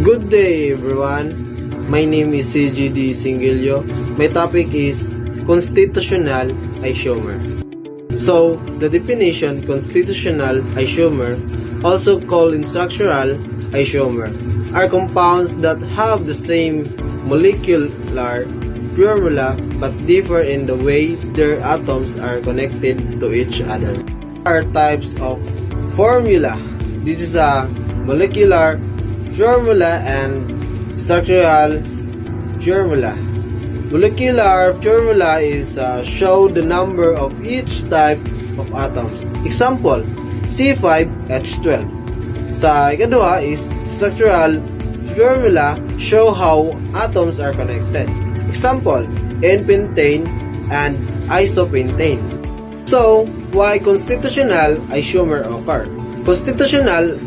Good day everyone, my name is CGD Singilio. My topic is constitutional isomer. So, the definition constitutional isomer, also called in structural isomer, are compounds that have the same molecular formula but differ in the way their atoms are connected to each other. There are types of formula. This is a molecular formula and structural formula. Molecular formula is show the number of each type of atoms. Example, C5H12. Sa ikaduha is structural formula show how atoms are connected. Example, N-pentane and isopentane. So, why constitutional isomer occur? Constitutional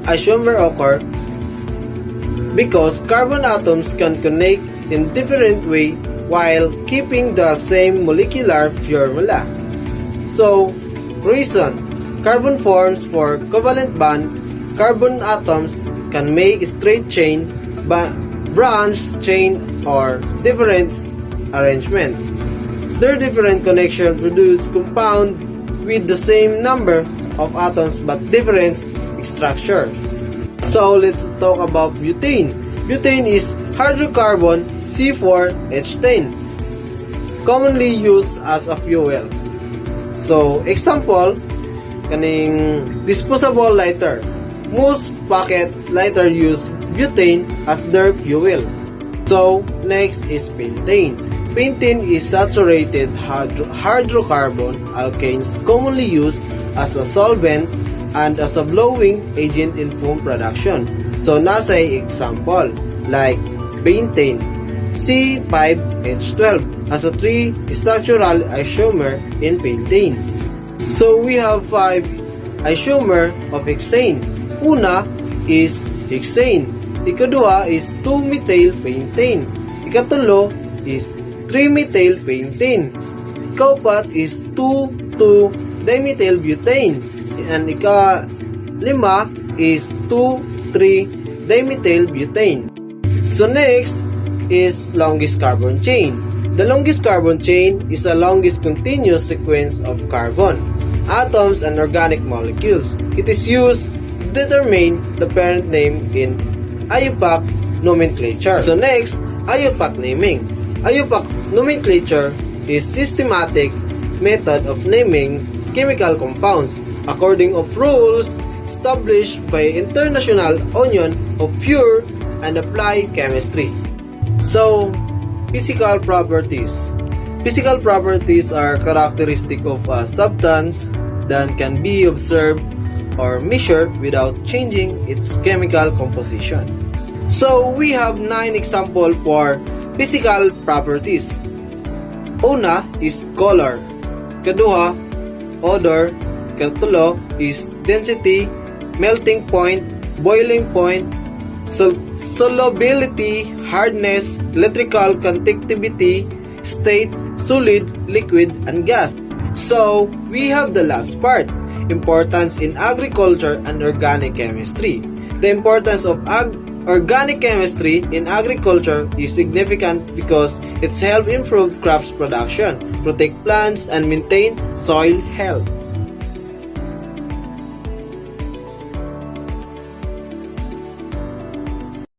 isomer occur because carbon atoms can connect in different way while keeping the same molecular formula. So, reason, carbon forms for covalent bond. Carbon atoms can make straight chain, branch chain, or different arrangement. Their different connection produce compound with the same number of atoms but different structure. So let's talk about butane. Butane is hydrocarbon C4H10, commonly used as a fuel. So example, kaning disposable lighter. Most pocket lighter use butane as their fuel. So next is pentane. Pentane is saturated hydrocarbon alkanes commonly used as a solvent and as a blowing agent in foam production. So nasa example like pentane, C5H12 as a 3 structural isomer in pentane. So we have 5 isomer of hexane. Una is hexane. Ikaduha is 2-methyl pentane. Ikatulo is 3-methyl pentane. Ikaapat is 2,2-dimethyl butane. And ika-lima is 2,3-dimethyl butane. So next is longest carbon chain. The longest carbon chain is the longest continuous sequence of carbon, atoms, and organic molecules. It is used to determine the parent name in IUPAC nomenclature. So next, IUPAC naming. IUPAC nomenclature is systematic method of naming chemical compounds according of rules established by International Union of Pure and Applied Chemistry. So, physical properties. Physical properties are characteristic of a substance that can be observed or measured without changing its chemical composition. So, we have 9 examples for physical properties. Una is color. Kaduha, odor. Katulo is density, melting point, boiling point, solubility, hardness, electrical conductivity, state, solid, liquid, and gas. So, we have the last part, importance in agriculture and organic chemistry. The importance of organic chemistry in agriculture is significant because it's help improve crops production, protect plants, and maintain soil health.